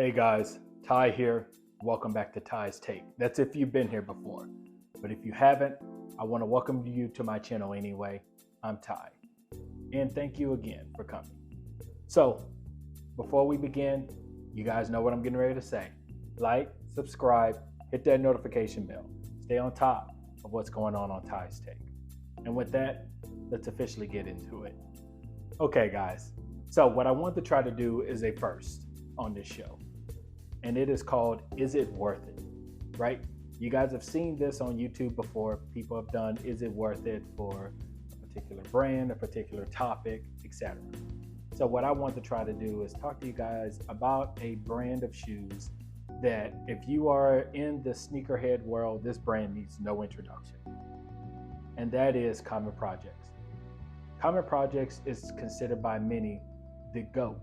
Hey guys, Ty here. Welcome back to Ty's Take. That's if you've been here before. But if you haven't, I want to welcome you to my channel anyway. I'm Ty. And thank you again for coming. So, before we begin, you guys know what I'm getting ready to say. Like, subscribe, hit that notification bell. Stay on top of what's going on Ty's Take. And with that, let's officially get into it. Okay, guys. So, what I want to try to do is a first on this show. And it is called Is It Worth It? Right? You guys have seen this on YouTube before. People have done Is It Worth It for a particular brand, a particular topic, etc. So what I want to try to do is talk to you guys about a brand of shoes that if you are in the sneakerhead world, this brand needs no introduction. And that is Common Projects. Common Projects is considered by many the GOAT.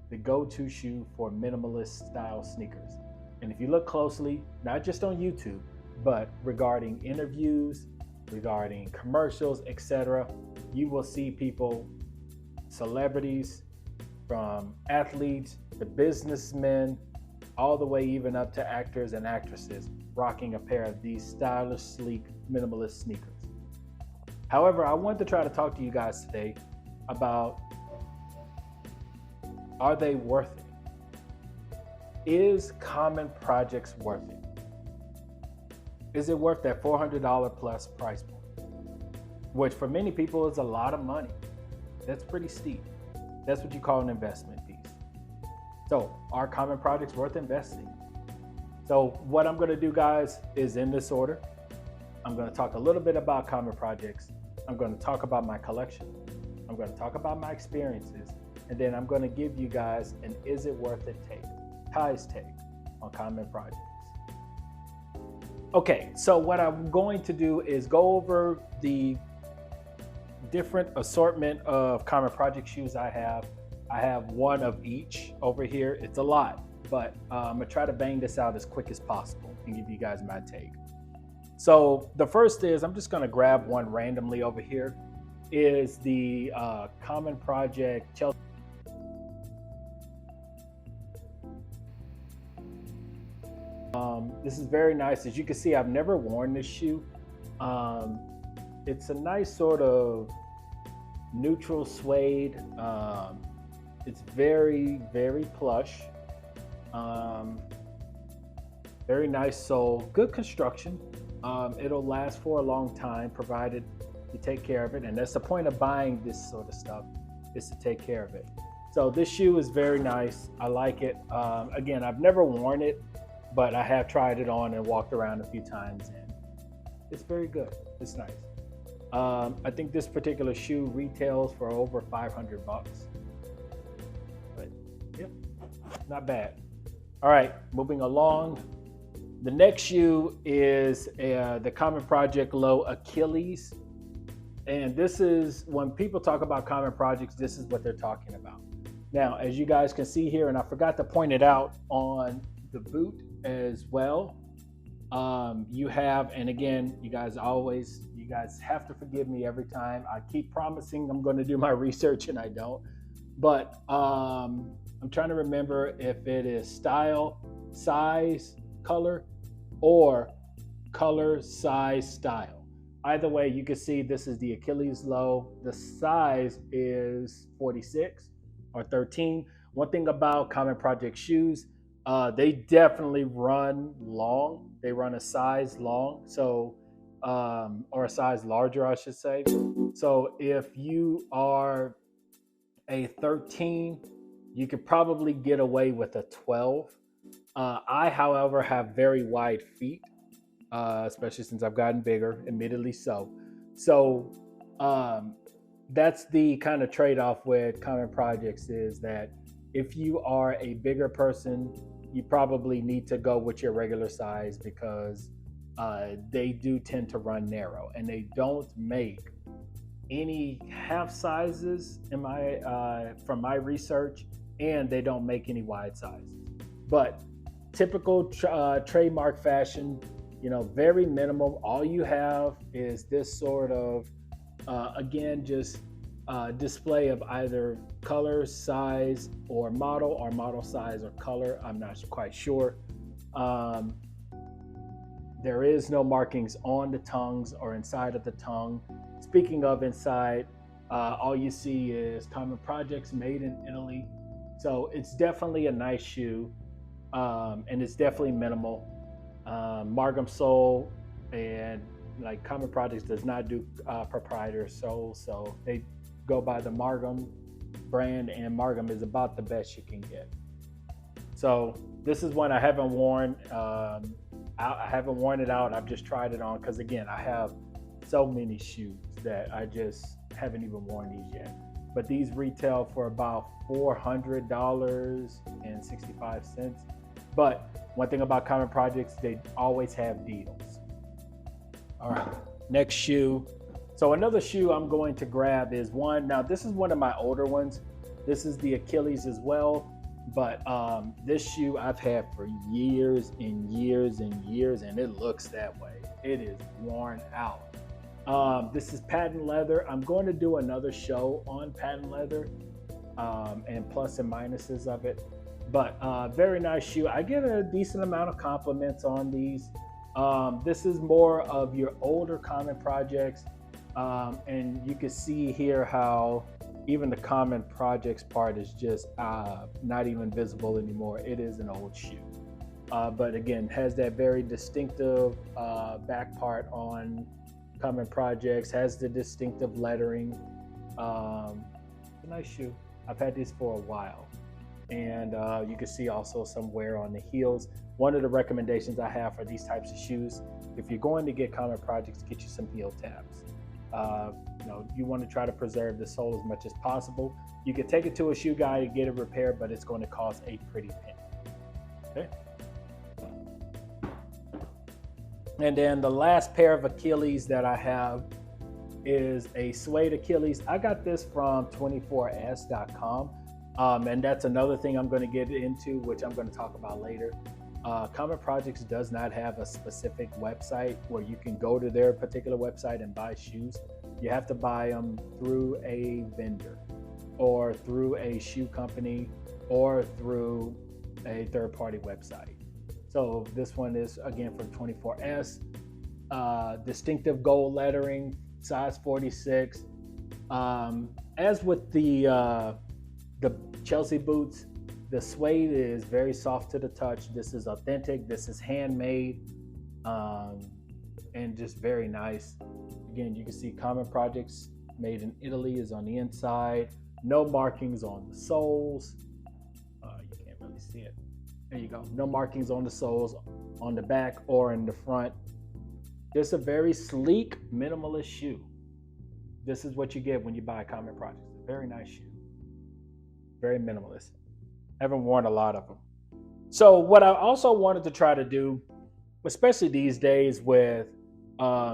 The go-to shoe for minimalist style sneakers. And if you look closely, not just on YouTube, but regarding interviews, regarding commercials, etc., you will see people, celebrities, from athletes to businessmen, all the way even up to actors and actresses, rocking a pair of these stylish, sleek, minimalist sneakers. However, I want to try to talk to you guys today about, are they worth it? Is Common Projects worth it? Is it worth that $400 plus price point? Which for many people is a lot of money. That's pretty steep. That's what you call an investment piece. So are Common Projects worth investing? So what I'm going to do, guys, is in this order. I'm going to talk a little bit about Common Projects. I'm going to talk about my collection. I'm going to talk about my experiences. And then I'm going to give you guys an Is It Worth It take, Ty's take on Common Projects. Okay, so what I'm going to do is go over the different assortment of Common Project shoes I have. I have one of each over here. It's a lot, but I'm going to try to bang this out as quick as possible and give you guys my take. So the first is, I'm just going to grab one randomly over here, is the Common Project Chelsea. This is very nice. As you can see, I've never worn this shoe. It's a nice sort of neutral suede. It's very, very plush. Very nice sole, good construction. It'll last for a long time, provided you take care of it. And that's the point of buying this sort of stuff, is to take care of it. So this shoe is very nice. I like it. Again, I've never worn it, but I have tried it on and walked around a few times, and it's very good. It's nice. I think this particular shoe retails for over 500 bucks. But yeah, not bad. All right, moving along. The next shoe is the Common Project Low Achilles. And this is, when people talk about Common Projects, this is what they're talking about. Now, as you guys can see here, and I forgot to point it out on the boot as well, you have, and again, you guys have to forgive me every time. I keep promising I'm going to do my research and I don't, but I'm trying to remember if it is style, size, color, or color, size, style. Either way, you can see this is the Achilles Low. The size is 46 or 13. One thing about Common Project shoes, they definitely run long. They run a size long, so or a size larger, I should say. So if you are a 13, you could probably get away with a 12. I, however, have very wide feet, especially since I've gotten bigger, admittedly so. So that's the kind of trade-off with Common Projects, is that if you are a bigger person, you probably need to go with your regular size, because they do tend to run narrow, and they don't make any half sizes in from my research, and they don't make any wide sizes. But typical trademark fashion, very minimal. All you have is this sort of, again, just display of either color, size, or model size or color. I'm not quite sure. Um, there is no markings on the tongues or inside of the tongue. Speaking of inside, all you see is Common Projects made in Italy. So it's definitely a nice shoe, and it's definitely minimal. Margam sole and like Common Projects does not do proprietor soles, so they go by the Margam brand, and Margam is about the best you can get. So this is one I haven't worn. I haven't worn it out. I've just tried it on because again, I have so many shoes that I just haven't even worn these yet. But these retail for about $400.65. But one thing about Common Projects, they always have deals. All right, next shoe. So another shoe I'm going to grab is one. Now this is one of my older ones. This is the Achilles as well. But this shoe I've had for years and years and years, and it looks that way. It is worn out. This is patent leather. I'm going to do another show on patent leather and plus and minuses of it. But very nice shoe. I get a decent amount of compliments on these. This is more of your older Common Projects. And you can see here how even the Common Projects part is just not even visible anymore. It is an old shoe. But again, has that very distinctive back part on Common Projects, has the distinctive lettering. It's a nice shoe. I've had these for a while. And you can see also some wear on the heels. One of the recommendations I have for these types of shoes, if you're going to get Common Projects, get you some heel tabs. You want to try to preserve the sole as much as possible. You can take it to a shoe guy to get it repaired, but it's going to cost a pretty penny. Okay. And then the last pair of Achilles that I have is a suede Achilles. I got this from 24s.com. And that's another thing I'm going to get into, which I'm going to talk about later. Common Projects does not have a specific website where you can go to their particular website and buy shoes. You have to buy them through a vendor or through a shoe company or through a third-party website. So this one is, again, from 24S. Distinctive gold lettering, size 46. As with the Chelsea boots, the suede is very soft to the touch. This is authentic. This is handmade, and just very nice. Again, you can see Common Projects made in Italy is on the inside. No markings on the soles. You can't really see it. There you go. No markings on the soles, on the back or in the front. Just a very sleek, minimalist shoe. This is what you get when you buy Common Projects. A very nice shoe. Very minimalist. I haven't worn a lot of them. So what I also wanted to try to do, especially these days with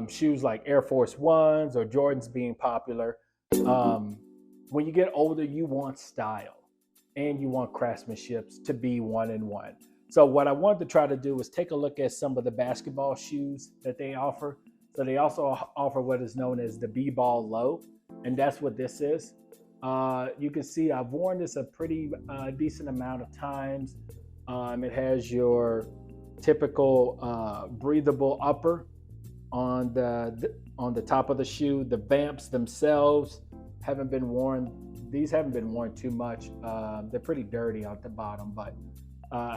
shoes like Air Force Ones or Jordans being popular, when you get older, you want style and you want craftsmanship to be one in one. So what I wanted to try to do is take a look at some of the basketball shoes that they offer. So they also offer what is known as the B-Ball Low, and that's what this is. You can see I've worn this a pretty decent amount of times. It has your typical breathable upper on the top of the shoe. The vamps themselves haven't been worn. These haven't been worn too much. They're pretty dirty at the bottom, but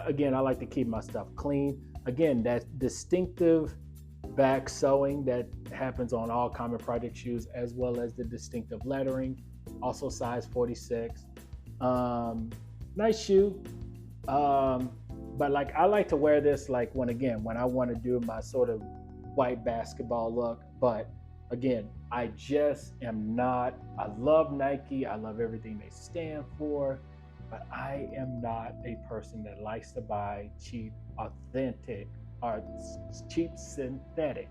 again, I like to keep my stuff clean. Again, that distinctive back sewing that happens on all Common Project shoes, as well as the distinctive lettering. Also size 46. Nice shoe. But like I like to wear this like when I want to do my sort of white basketball look. But again, I just am not, I love Nike. I love everything they stand for. But I am not a person that likes to buy cheap, authentic, or cheap synthetic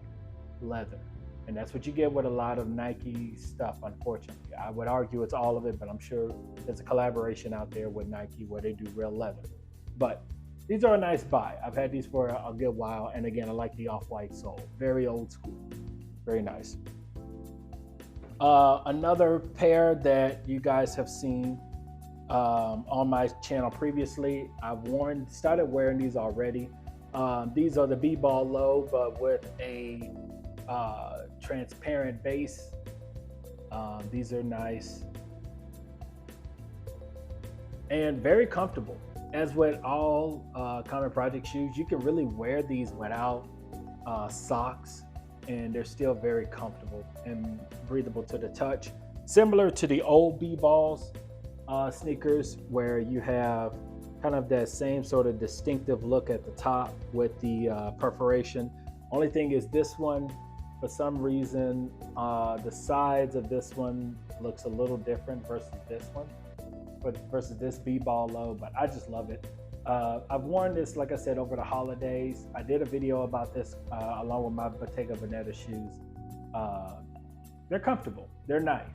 leather. And that's what you get with a lot of Nike stuff, unfortunately. I would argue it's all of it, but I'm sure there's a collaboration out there with Nike where they do real leather. But these are a nice buy. I've had these for a good while. And again, I like the off-white sole. Very old school. Very nice. Another pair that you guys have seen on my channel previously, started wearing these already. These are the B-Ball Low, but with a transparent base. These are nice and very comfortable. As with all Common Project shoes, you can really wear these without socks, and they're still very comfortable and breathable to the touch. Similar to the old B-Balls sneakers, where you have kind of that same sort of distinctive look at the top with the perforation. Only thing is, this one, for some reason, the sides of this one looks a little different versus this one, versus this B-Ball Low, but I just love it. I've worn this, like I said, over the holidays. I did a video about this along with my Bottega Veneta shoes. They're comfortable, they're nice,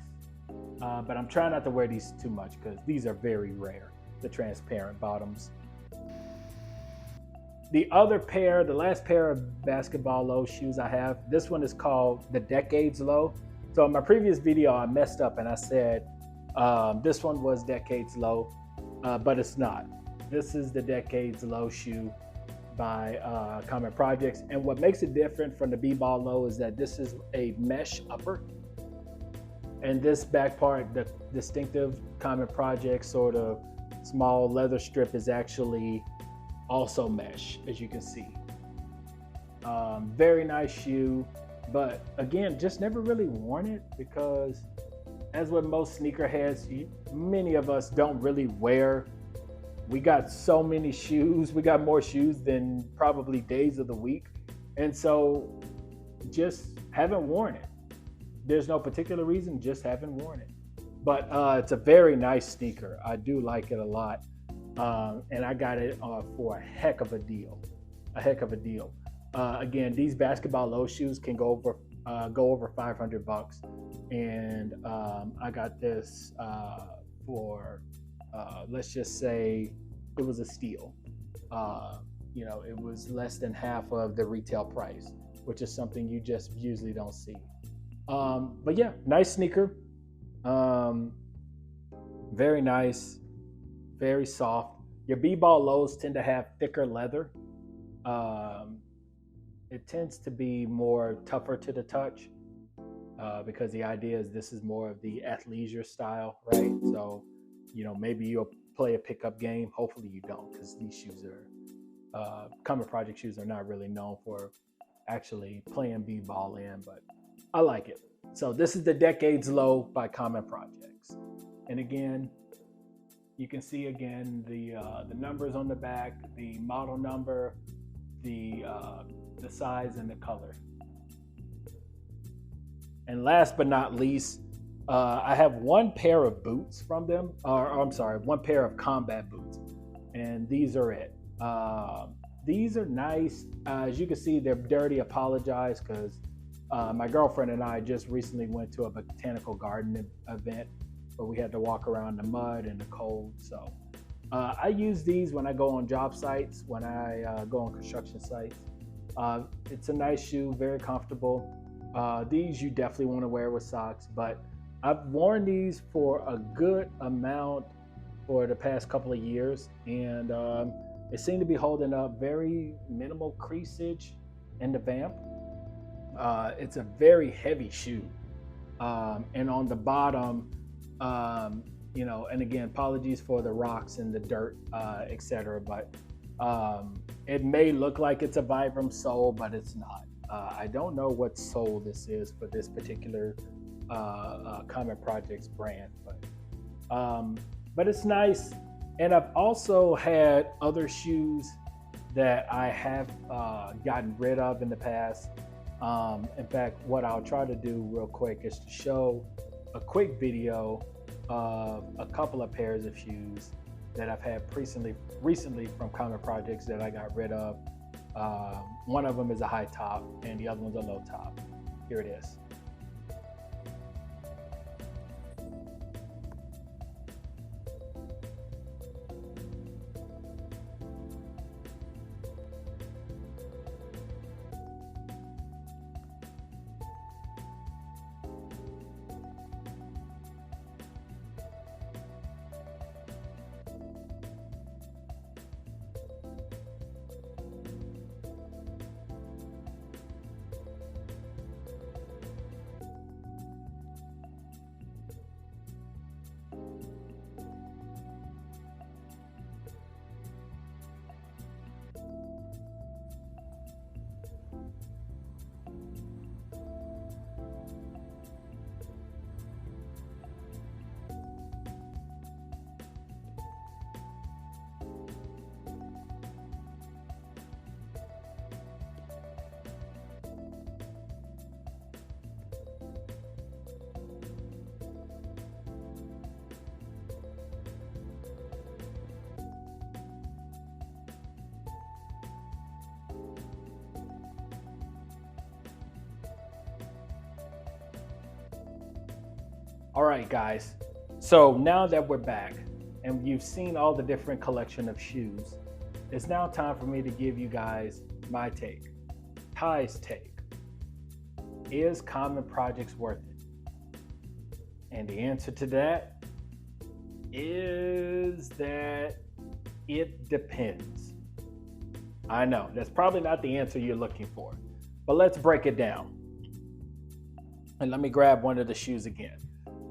but I'm trying not to wear these too much because these are very rare, the transparent bottoms. The other pair, the last pair of basketball low shoes I have, this one is called the Decades Low. So in my previous video, I messed up and I said this one was Decades Low, but it's not. This is the Decades Low shoe by Common Projects. And what makes it different from the B-Ball Low is that this is a mesh upper. And this back part, the distinctive Common Projects sort of small leather strip, is actually also mesh, as you can see. Very nice shoe, but again, just never really worn it because, as with most sneakerheads, many of us don't really wear. We got so many shoes. We got more shoes than probably days of the week. And so just haven't worn it. There's no particular reason, just haven't worn it. But it's a very nice sneaker. I do like it a lot. And I got it for a heck of a deal. Again, these basketball low shoes can go over $500. And I got this for let's just say it was a steal. It was less than half of the retail price, which is something you just usually don't see. But yeah, nice sneaker. Very nice, very soft. Your B-Ball lows tend to have thicker leather. It tends to be more tougher to the touch because the idea is this is more of the athleisure style, right? So maybe you'll play a pickup game. Hopefully you don't, because these shoes are Common Project shoes are not really known for actually playing B-Ball in, but I like it. So this is the Decades Low by Common Projects. And again, you can see again the numbers on the back, the model number, the size, and the color. And last but not least, I have one pair of boots from them, one pair of combat boots, and these are it. These are nice. As you can see, they're dirty. Apologize, because my girlfriend and I just recently went to a botanical garden event where we had to walk around the mud and the cold. So I use these when I go on job sites, when I go on construction sites. It's a nice shoe, very comfortable. These you definitely want to wear with socks, but I've worn these for a good amount for the past couple of years, and they seem to be holding up. Very minimal creasage in the vamp. It's a very heavy shoe, and on the bottom, and again, apologies for the rocks and the dirt, etc. But it may look like it's a Vibram sole, but it's not. I don't know what sole this is for this particular Common Projects brand, but it's nice. And I've also had other shoes that I have gotten rid of in the past. In fact, what I'll try to do real quick is to show a quick video of a couple of pairs of shoes that I've had recently from Common Projects that I got rid of. One of them is a high top and the other one's a low top. Here it is. All right, guys. So now that we're back and you've seen all the different collection of shoes, it's now time for me to give you guys my take. Ty's take. Is Common Projects worth it? And the answer to that is that it depends. I know that's probably not the answer you're looking for, but let's break it down. And let me grab one of the shoes again.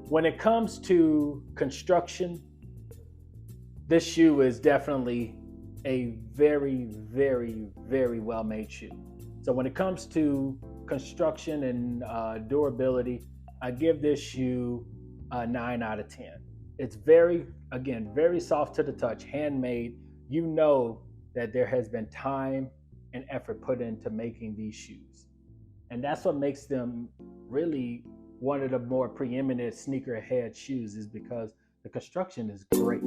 When it comes to construction, this shoe is definitely a very, very, very well made shoe. So when it comes to construction and durability, I give this shoe a 9 out of 10. It's very, again, very soft to the touch, handmade. You know that there has been time and effort put into making these shoes. And that's what makes them really one of the more preeminent sneakerhead shoes, is because the construction is great.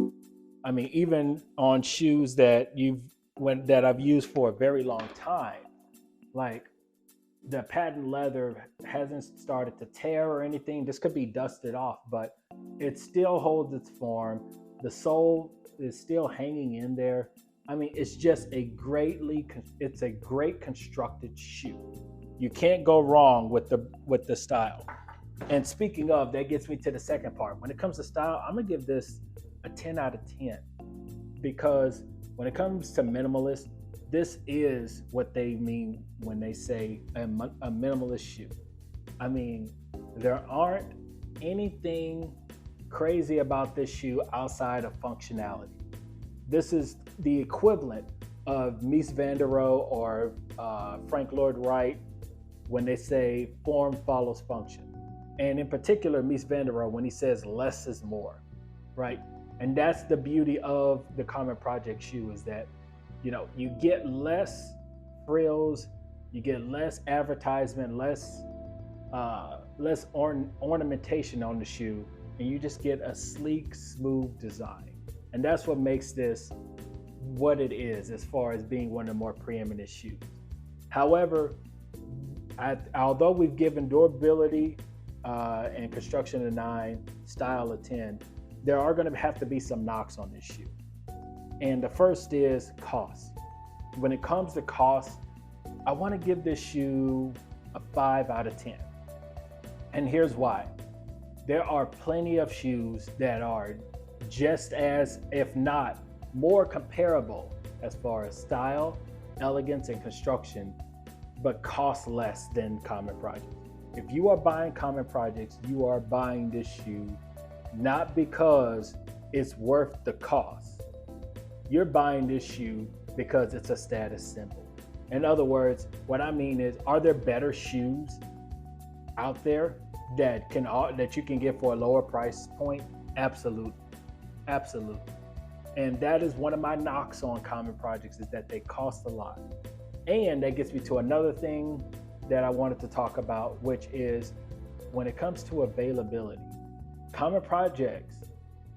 I mean, even on shoes that I've used for a very long time, like the patent leather hasn't started to tear or anything. This could be dusted off, but it still holds its form. The sole is still hanging in there. I mean, it's a great constructed shoe. You can't go wrong with the style. And speaking of, that gets me to the second part. When it comes to style, I'm gonna give this a 10 out of 10, because when it comes to minimalist, this is what they mean when they say a minimalist shoe. I mean, there aren't anything crazy about this shoe outside of functionality. This is the equivalent of Mies van der Rohe or Frank Lloyd Wright when they say form follows function. And in particular, Mies van der Rohe, when he says less is more, right? And that's the beauty of the Common Project shoe, is that, you get less frills, you get less advertisement, less ornamentation on the shoe, and you just get a sleek, smooth design. And that's what makes this what it is as far as being one of the more preeminent shoes. However, although we've given durability and construction a 9, style a 10, there are going to have to be some knocks on this shoe. And the first is cost. When it comes to cost, I want to give this shoe a 5 out of 10. And here's why. There are plenty of shoes that are just as, if not more comparable as far as style, elegance, and construction, but cost less than Common Projects. If you are buying Common Projects, you are buying this shoe not because it's worth the cost. You're buying this shoe because it's a status symbol. In other words, what I mean is, are there better shoes out there that you can get for a lower price point? Absolutely. And that is one of my knocks on Common Projects, is that they cost a lot. And that gets me to another thing that I wanted to talk about, which is when it comes to availability. Common Projects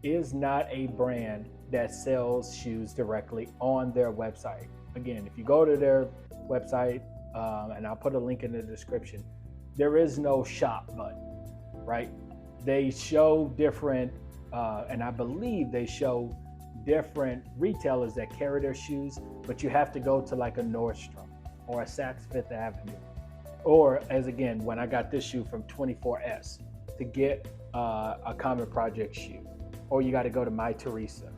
is not a brand that sells shoes directly on their website. Again, if you go to their website, and I'll put a link in the description, there is no shop button, right? They show different, and I believe they show different retailers that carry their shoes, but you have to go to like a Nordstrom or a Saks Fifth Avenue. Or when I got this shoe from 24S to get a Common Project shoe, or you got to go to My Teresa.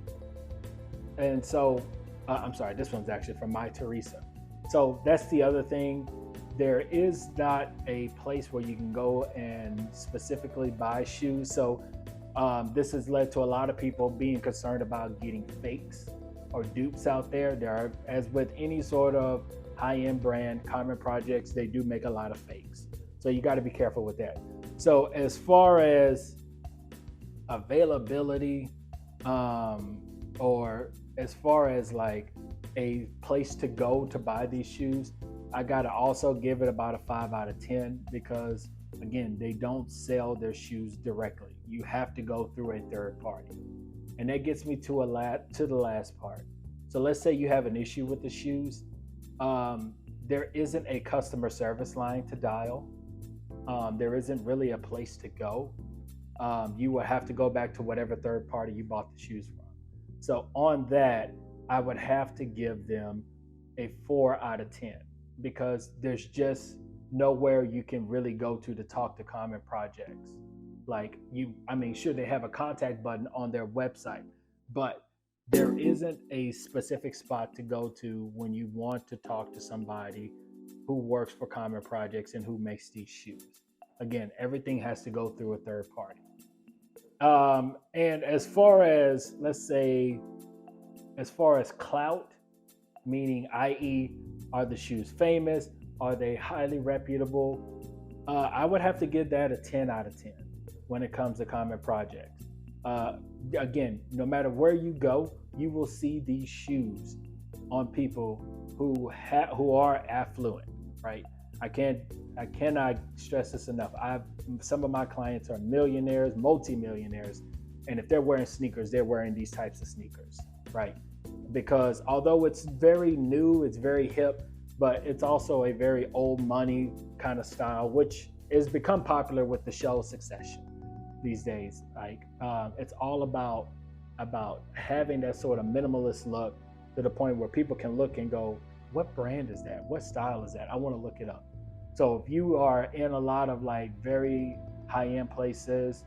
And so, I'm sorry, this one's actually from My Teresa. So that's the other thing. There is not a place where you can go and specifically buy shoes. So this has led to a lot of people being concerned about getting fakes or dupes out there. There are, as with any sort of high-end brand, Common Projects, they do make a lot of fakes. So you got to be careful with that. So as far as availability, or as far as like a place to go to buy these shoes, I gotta also give it about a 5 out of 10, because again, they don't sell their shoes directly. You have to go through a third party. And that gets me to the last part. So let's say you have an issue with the shoes. There isn't a customer service line to dial. There isn't really a place to go. you would have to go back to whatever third party you bought the shoes from. So on that, I would have to give them a 4 out of 10 because there's just nowhere you can really go to talk to Common Projects. Like I mean, sure, they have a contact button on their website, but there isn't a specific spot to go to when you want to talk to somebody who works for Common Projects and who makes these shoes. Again, everything has to go through a third party. And as far as, let's say, as far as clout, meaning, i.e., are the shoes famous? Are they highly reputable? I would have to give that a 10 out of 10 when it comes to Common Projects. Again, no matter where you go, you will see these shoes on people who are affluent, right? I cannot stress this enough. Some of my clients are millionaires, multimillionaires, and if they're wearing sneakers, they're wearing these types of sneakers, right? Because although it's very new, it's very hip, but it's also a very old money kind of style, which has become popular with the show Succession these days. Like it's all about having that sort of minimalist look to the point where people can look and go, what brand is that? What style is that? I want to look it up. So if you are in a lot of like very high-end places,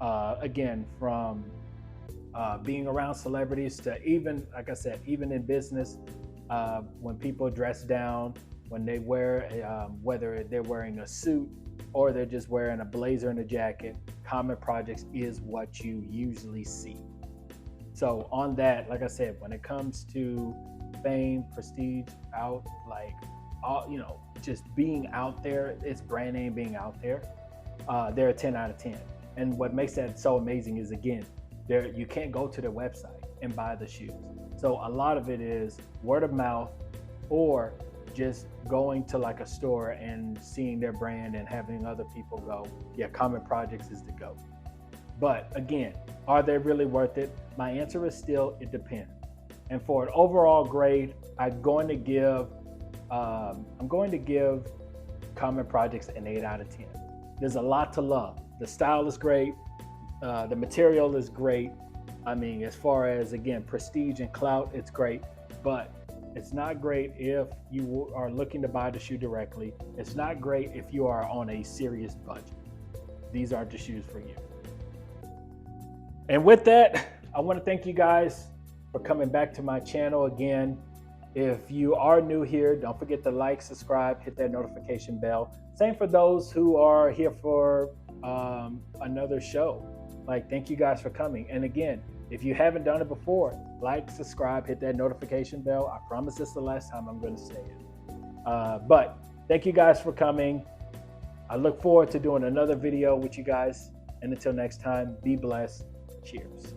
again, from being around celebrities to even, like I said, even in business, when people dress down, when they wear, whether they're wearing a suit or they're just wearing a blazer and a jacket, Common Projects is what you usually see. So on that, like I said, when it comes to fame, prestige, out, like, just being out there, it's brand name being out there, they're a 10 out of 10. And what makes that so amazing is, again, you can't go to their website and buy the shoes. So a lot of it is word of mouth or just going to like a store and seeing their brand and having other people go, yeah, Common Projects is the go. But again, are they really worth it? My answer is still, it depends. And for an overall grade, I'm going to give Common Projects an 8 out of 10. There's a lot to love. The style is great. The material is great. I mean, as far as, again, prestige and clout, it's great. But it's not great if you are looking to buy the shoe directly. It's not great if you are on a serious budget. These aren't the shoes for you. And with that, I want to thank you guys for coming back to my channel again. If you are new here, don't forget to like, subscribe, hit that notification bell. Same for those who are here for another show. Like, thank you guys for coming. And again, if you haven't done it before, like, subscribe, hit that notification bell. I promise this is the last time I'm going to say it. But thank you guys for coming. I look forward to doing another video with you guys. And until next time, be blessed. Cheers.